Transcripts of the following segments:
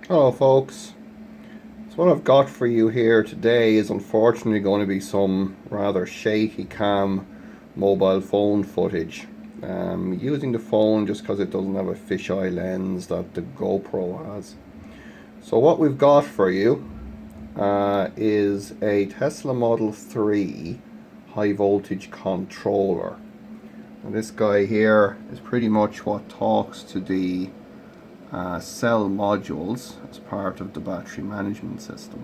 Hello folks, so what I've got for you here today is unfortunately going to be some rather shaky cam mobile phone footage. Using the phone just because it doesn't have a fisheye lens that the GoPro has. So what we've got for you is a Tesla Model 3 high voltage controller. And this guy here is pretty much what talks to the cell modules as part of the battery management system.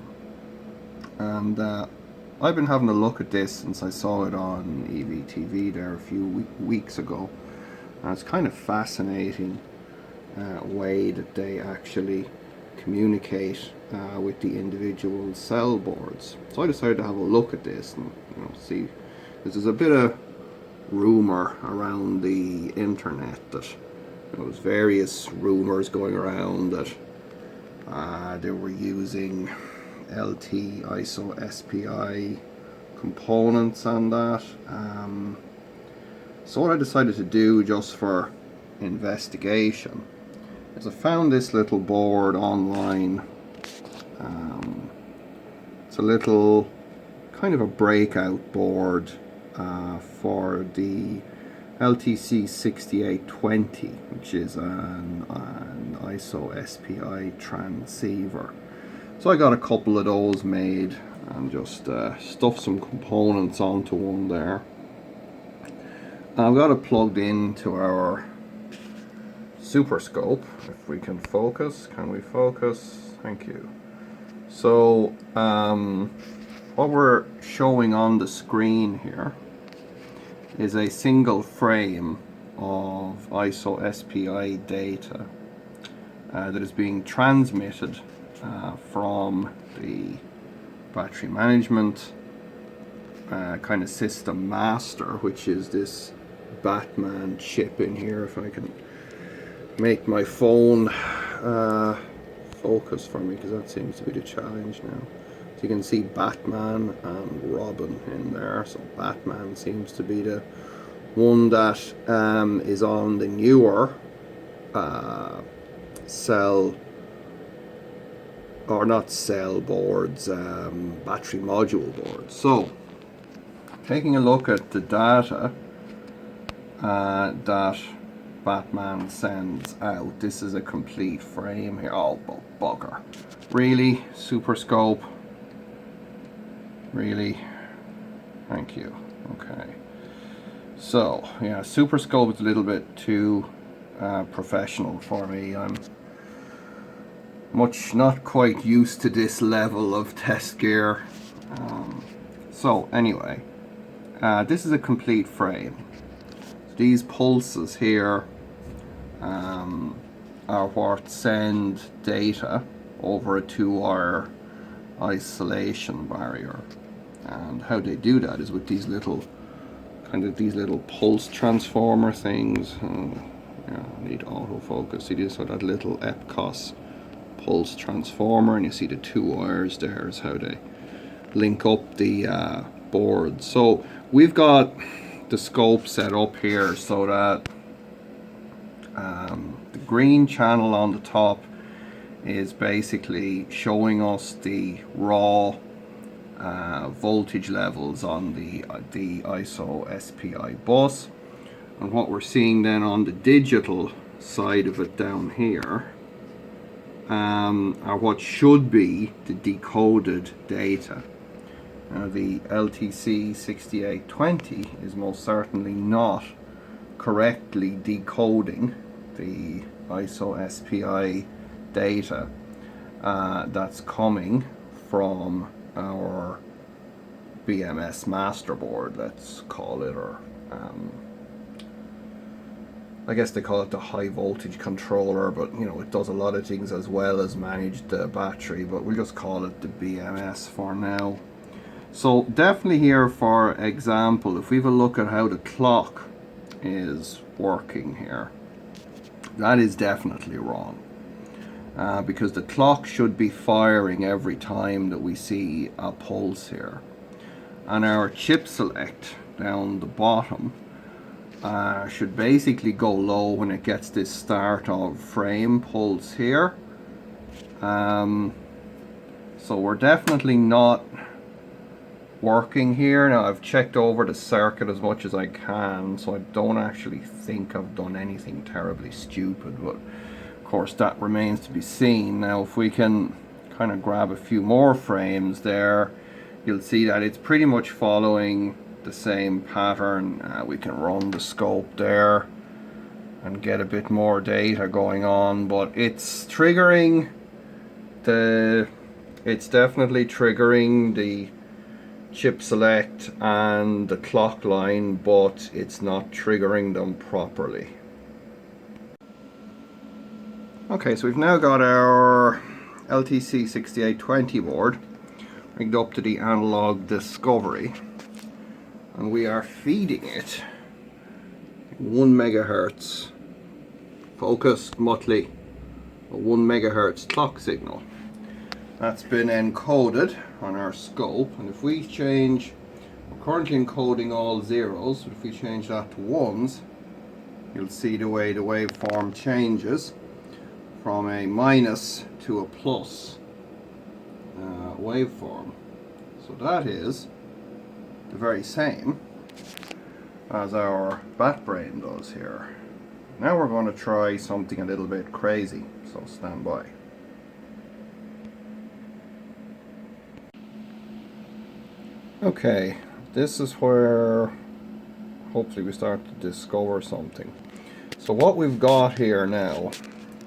And I've been having a look at this since I saw it on EVTV there a few weeks ago, and it's kind of fascinating way that they actually communicate with the individual cell boards. So I decided to have a look at this and see. There's a bit of rumor around the internet that there was various rumors going around that they were using LT ISO-SPI components and that. So what I decided to do just for investigation is I found this little board online. It's a little kind of a breakout board for the LTC 6820, which is an ISO-SPI transceiver. So I got a couple of those made and just stuffed some components onto one there. I've got it plugged into our super scope. If we can focus, can we focus? Thank you. So what we're showing on the screen here is a single frame of ISO-SPI data that is being transmitted from the battery management kind of system master, which is this Batman chip in here. If I can make my phone focus for me, because that seems to be the challenge now. So you can see Batman and Robin in there. So Batman seems to be the one that is on the newer cell, or not cell boards, battery module boards. So taking a look at the data that Batman sends out, this is a complete frame here. Oh, bugger. Really? Super scope? Really? Thank you. Okay. So, yeah, super scope is a little bit too professional for me. I'm not quite used to this level of test gear. So anyway, this is a complete frame. So these pulses here are what send data over a 2-wire isolation barrier. And how they do that is with these little pulse transformer things. Yeah, I need autofocus. See this, so that little EPCOS pulse transformer, and you see the 2 wires there is how they link up the board. So we've got the scope set up here so that the green channel on the top is basically showing us the raw voltage levels on the ISO-SPI bus, and what we're seeing then on the digital side of it down here are what should be the decoded data. Now the LTC 6820 is most certainly not correctly decoding the ISO-SPI data that's coming from our BMS master board, let's call it, or I guess they call it the high voltage controller, but it does a lot of things as well as manage the battery, but we'll just call it the BMS for now. So definitely here, for example, if we have a look at how the clock is working here, that is definitely wrong. Because the clock should be firing every time that we see a pulse here. And our chip select down the bottom should basically go low when it gets this start of frame pulse here. So we're definitely not working here. Now I've checked over the circuit as much as I can, so I don't actually think I've done anything terribly stupid, but of course that remains to be seen. Now if we can kind of grab a few more frames there, you'll see that it's pretty much following the same pattern. We can run the scope there and get a bit more data going on, but it's triggering it's definitely triggering the chip select and the clock line, but it's not triggering them properly. Okay, so we've now got our LTC 6820 board rigged up to the analog discovery, and we are feeding it 1 megahertz focused Mutley, a 1 megahertz clock signal. That's been encoded on our scope, and if we change, we're currently encoding all zeros, but if we change that to ones, you'll see the way the waveform changes from a minus to a plus waveform. So that is the very same as our bat brain does here. Now we're going to try something a little bit crazy, so stand by. Okay, this is where hopefully we start to discover something. So what we've got here now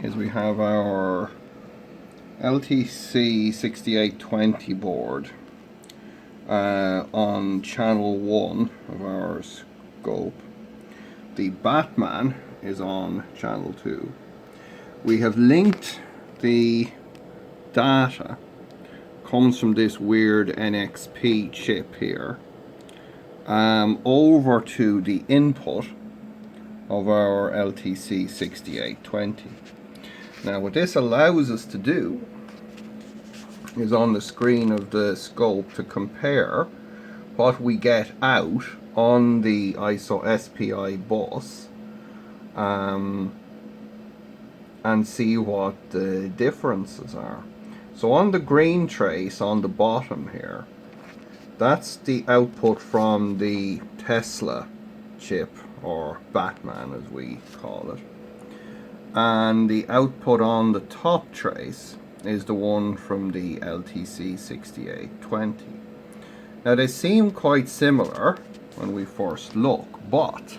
is we have our LTC 6820 board on channel 1 of our scope. The Batman is on channel 2. We have linked the data, comes from this weird NXP chip here, over to the input of our LTC 6820. Now what this allows us to do is on the screen of the scope to compare what we get out on the ISO-SPI bus and see what the differences are. So on the green trace on the bottom here, that's the output from the Tesla chip, or Batman as we call it. And the output on the top trace is the one from the LTC 6820. Now they seem quite similar when we first look, but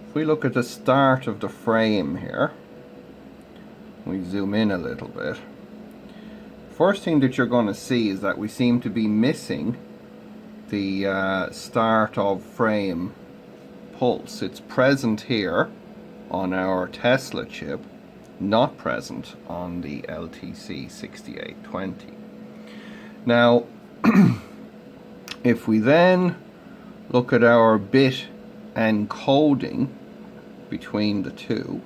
if we look at the start of the frame here, we zoom in a little bit, first thing that you're going to see is that we seem to be missing the start of frame pulse. It's present here on our Tesla chip, not present on the LTC 6820. Now if we then look at our bit encoding between the two,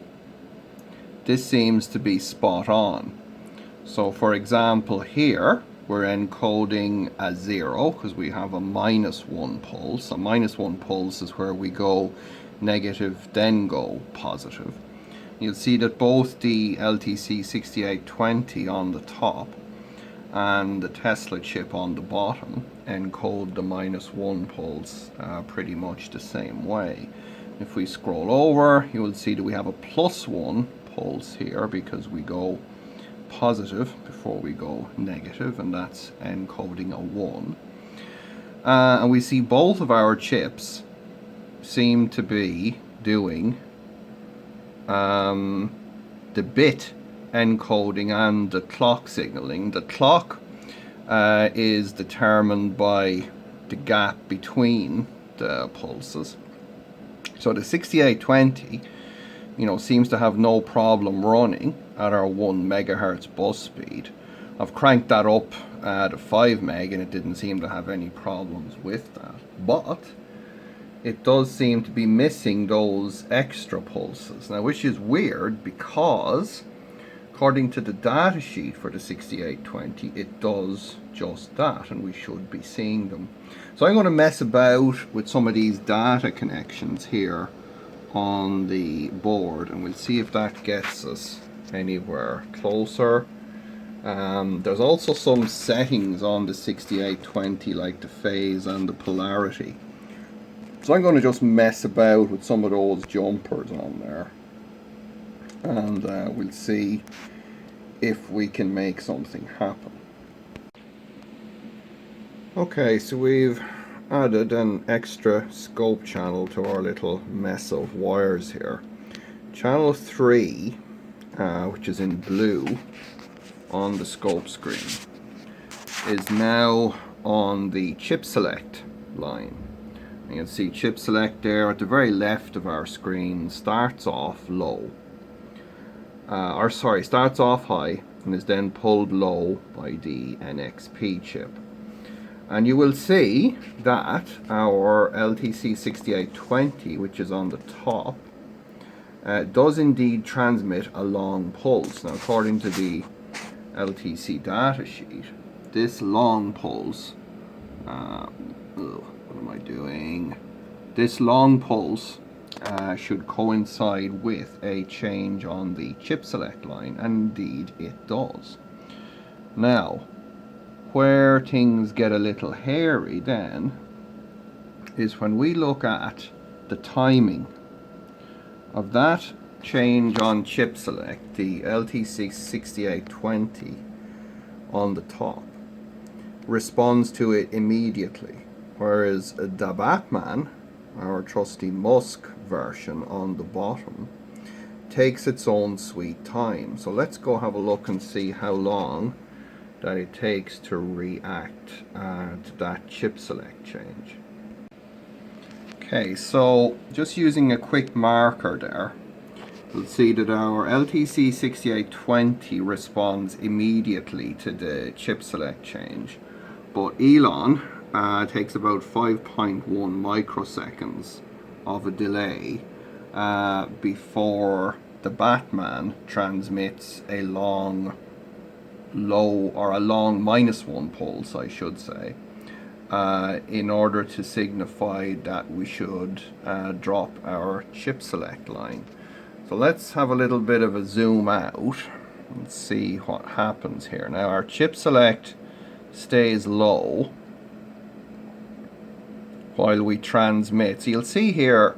this seems to be spot on. So for example here we're encoding a 0 because we have a -1 pulse. A -1 pulse is where we go negative then go positive. You'll see that both the LTC 6820 on the top and the Tesla chip on the bottom encode the -1 pulse pretty much the same way. If we scroll over, you will see that we have a +1 pulse here because we go positive before we go negative, and that's encoding a 1. And we see both of our chips seem to be doing the bit encoding and the clock signaling. The clock is determined by the gap between the pulses. So the 6820, seems to have no problem running at our 1 megahertz bus speed. I've cranked that up to 5 meg and it didn't seem to have any problems with that. But it does seem to be missing those extra pulses. Now, which is weird because according to the data sheet for the 6820, it does just that, and we should be seeing them. So I'm going to mess about with some of these data connections here on the board, and we'll see if that gets us anywhere closer There's also some settings on the 6820, like the phase and the polarity. So I'm going to just mess about with some of those jumpers on there, and we'll see if we can make something happen. Okay, so we've added an extra scope channel to our little mess of wires here. Channel 3, which is in blue on the scope screen, is now on the chip select line. You can see chip select there at the very left of our screen starts off low, starts off high and is then pulled low by the NXP chip. And you will see that our LTC 6820, which is on the top, does indeed transmit a long pulse. Now, according to the LTC datasheet, this long pulse, what am I doing? This long pulse should coincide with a change on the chip select line, and indeed it does. Now, where things get a little hairy then is when we look at the timing of that change on chip select. The LTC 6820 on the top responds to it immediately, whereas the Batman, our trusty Musk version on the bottom, takes its own sweet time. So let's go have a look and see how long that it takes to react to that chip select change. Okay, so just using a quick marker there, you'll see that our LTC 6820 responds immediately to the chip select change, but Elon takes about 5.1 microseconds of a delay before the Batman transmits a long low, or a long -1 pulse, I should say, in order to signify that we should drop our chip select line. So let's have a little bit of a zoom out and see what happens here. Now our chip select stays low while we transmit. So you'll see here,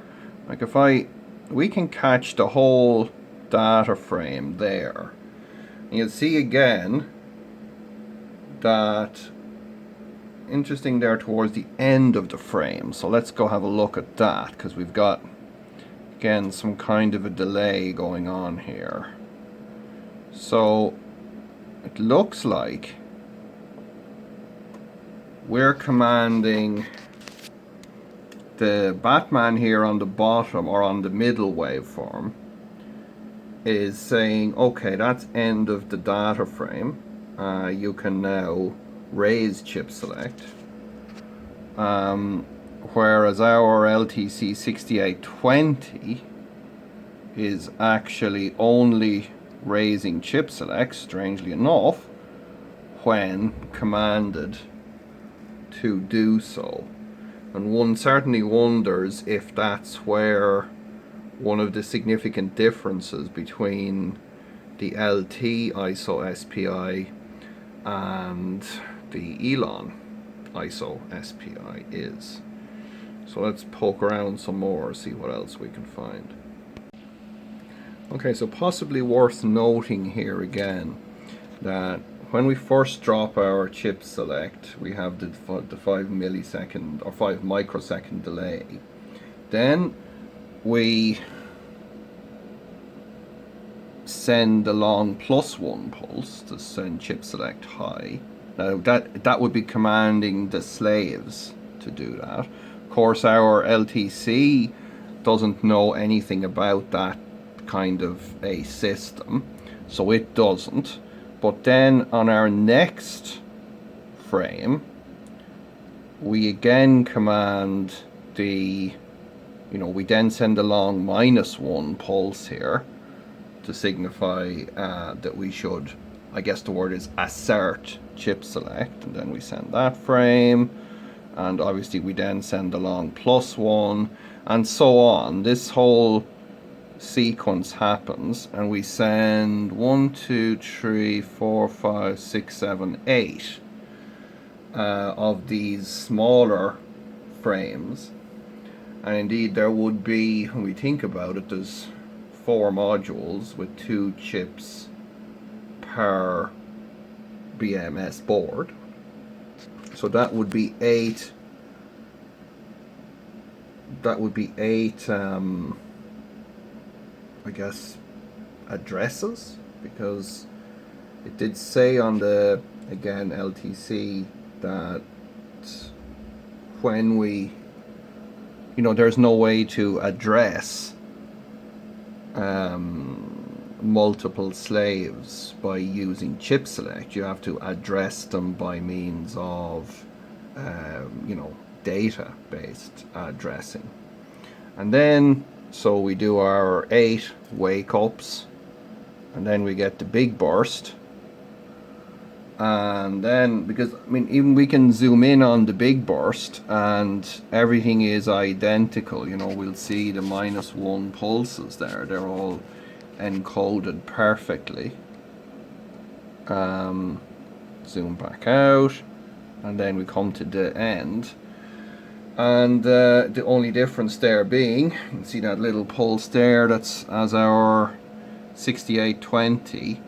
like we can catch the whole data frame there. And you'll see again that interesting there towards the end of the frame. So let's go have a look at that, because we've got again some kind of a delay going on here. So it looks like we're commanding the Batman here on the bottom, or on the middle waveform, is saying, okay, that's end of the data frame. You can now raise chip select. Whereas our LTC 6820 is actually only raising chip select, strangely enough, when commanded to do so. And one certainly wonders if that's where one of the significant differences between the LT ISO-SPI and the Elon ISO-SPI is. So let's poke around some more, see what else we can find. Okay, so possibly worth noting here again that when we first drop our chip select, we have the 5 millisecond or 5 microsecond delay. Then we send the long +1 pulse to send chip select high. Now that would be commanding the slaves to do that. Of course, our LTC doesn't know anything about that kind of a system, so it doesn't. But then on our next frame, we again command the, we then send a long -1 pulse here to signify that we should, I guess the word is assert chip select, and then we send that frame, and obviously we then send a long +1, and so on. This whole sequence happens and we send 1, 2, 3, 4, 5, 6, 7, 8 of these smaller frames, and indeed there would be, when we think about it, there's 4 modules with 2 chips per BMS board, so that would be 8. That would be 8 I guess addresses, because it did say on the, again, LTC that when we, there's no way to address multiple slaves by using chip select. You have to address them by means of data based addressing. And then so we do our 8 wake ups, and then we get the big burst, and then, because even we can zoom in on the big burst and everything is identical. We'll see the -1 pulses there, they're all encoded perfectly. Zoom back out, and then we come to the end, and the only difference there being, you can see that little pulse there, that's as our 6820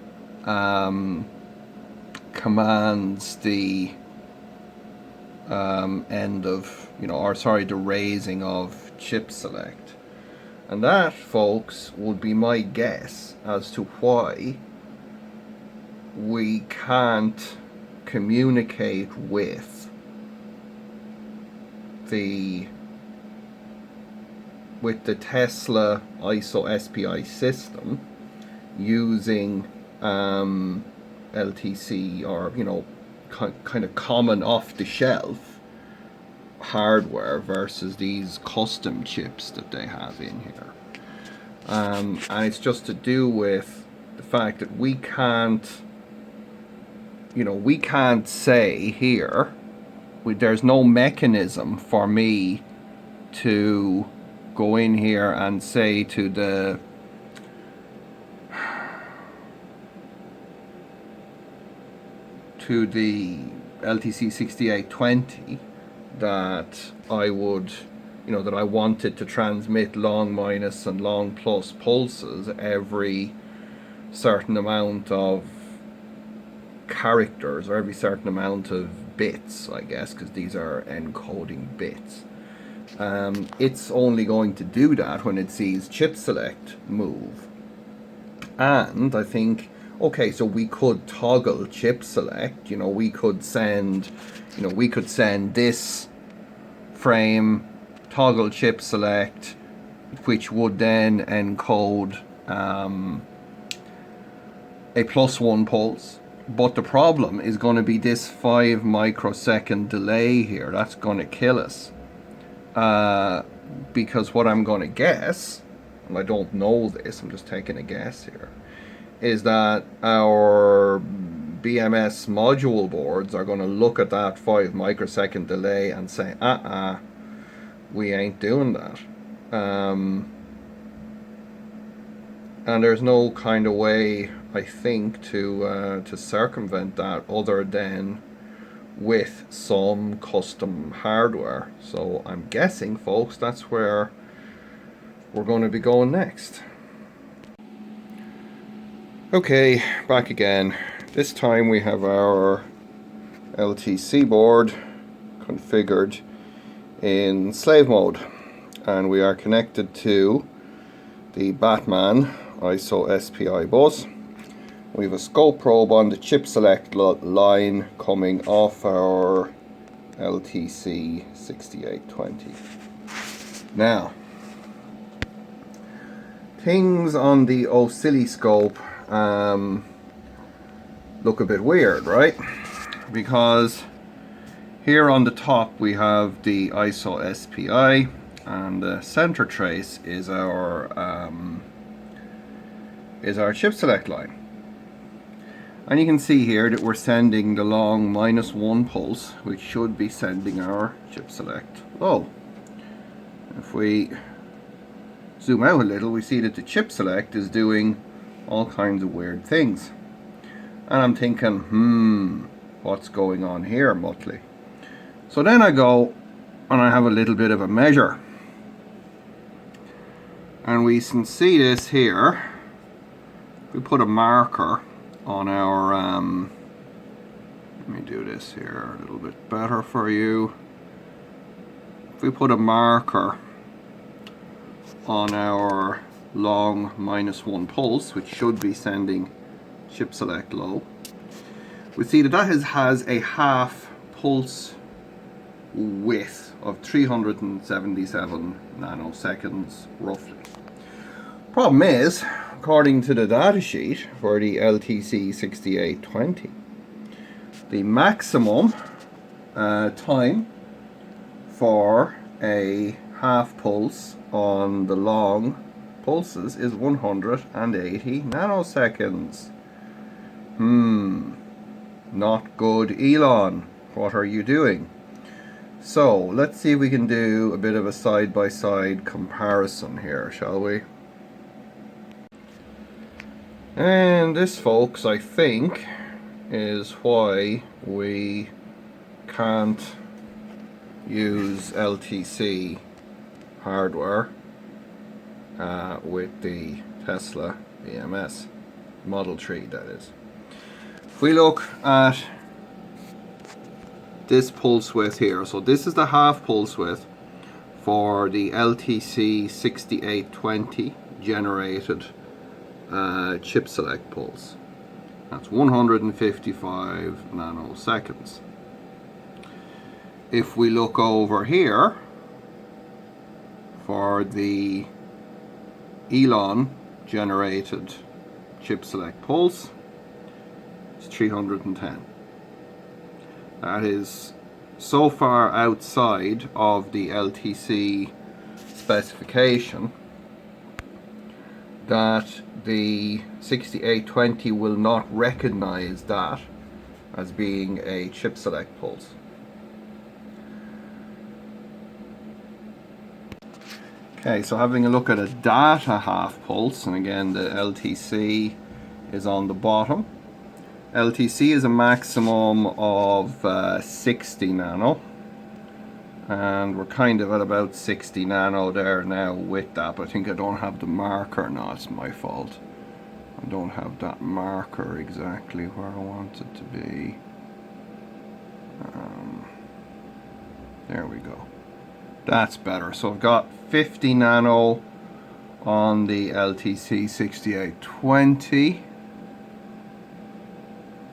commands the end of, the raising of chip select. And that, folks, would be my guess as to why we can't communicate with the Tesla ISO-SPI system using LTC, or kind of common off-the-shelf hardware versus these custom chips that they have in here. And it's just to do with the fact that we can't say here, there's no mechanism for me to go in here and say to the LTC 6820 that I would, that I wanted to transmit long minus and long plus pulses every certain amount of characters, or every certain amount of bits, I guess, because these are encoding bits. It's only going to do that when it sees chip select move. And I think, okay, so we could toggle chip select, we could send this frame toggle chip select, which would then encode a +1 pulse. But the problem is going to be this 5 microsecond delay here. That's going to kill us. Because what I'm going to guess, and I don't know this, I'm just taking a guess here, is that our BMS module boards are going to look at that 5 microsecond delay and say, we ain't doing that. And there's no kind of way, I think, to circumvent that other than with some custom hardware. So I'm guessing, folks, that's where we're going to be going next. Okay, back again. This time we have our LTC board configured in slave mode, and we are connected to the Batman ISO-SPI bus. We have a scope probe on the chip select line coming off our LTC 6820. Now, things on the oscilloscope look a bit weird, right? Because here on the top we have the ISO-SPI, and the center trace is our chip select line. And you can see here that we're sending the long -1 pulse, which should be sending our chip select low. If we zoom out a little, we see that the chip select is doing all kinds of weird things. And I'm thinking, what's going on here, Muttley? So then I go and I have a little bit of a measure. And we can see this here. We put a marker on our, let me do this here a little bit better for you. If we put a marker on our long -1 pulse, which should be sending chip select low, we see that that has a half pulse width of 377 nanoseconds roughly. Problem is, according to the datasheet for the LTC 6820, the maximum time for a half pulse on the long pulses is 180 nanoseconds. Not good, Elon. What are you doing? So let's see if we can do a bit of a side-by-side comparison here, shall we? And this, folks, I think is why we can't use LTC hardware with the Tesla BMS Model 3, that is. If we look at this pulse width here, so this is the half pulse width for the LTC 6820 generated chip select pulse. That's 155 nanoseconds. If we look over here for the Elon generated chip select pulse, it's 310. That is so far outside of the LTC specification that the 6820 will not recognize that as being a chip select pulse. Okay, so having a look at a data half pulse, and again the LTC is on the bottom. LTC is a maximum of 60 nano, and we're kind of at about 60 nano there now with that, but I think I don't have the marker. No, it's my fault. I don't have that marker exactly where I want it to be. There we go. That's better. So I've got 50 nano on the LTC 6820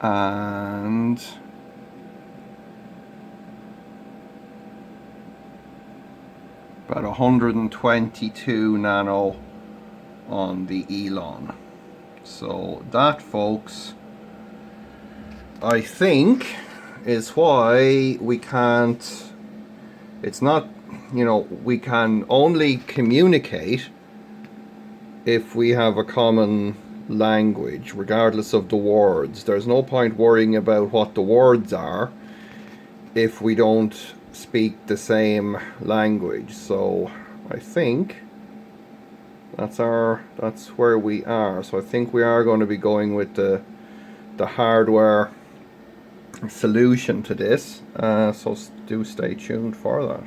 and about 122 nano on the Elon. So that, folks, I think is why we can't, it's not, you know, we can only communicate if we have a common language, regardless of the words. There's no point worrying about what the words are if we don't speak the same language. So I think that's where we are. So I think we are going to be going with the hardware solution to this. So do stay tuned for that.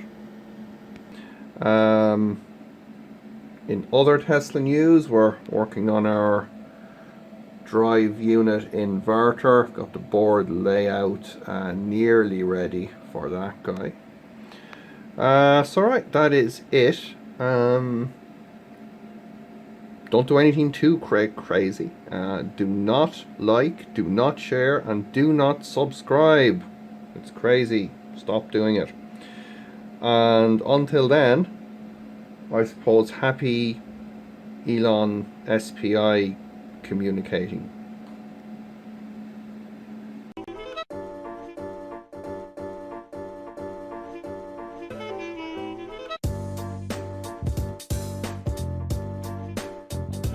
In other Tesla news, we're working on our drive unit inverter. Got the board layout nearly ready for that guy. So right, that is it. Don't do anything too crazy. Do not like, do not share, and do not subscribe. It's crazy. Stop doing it. And until then, I suppose happy Elon SPI communicating.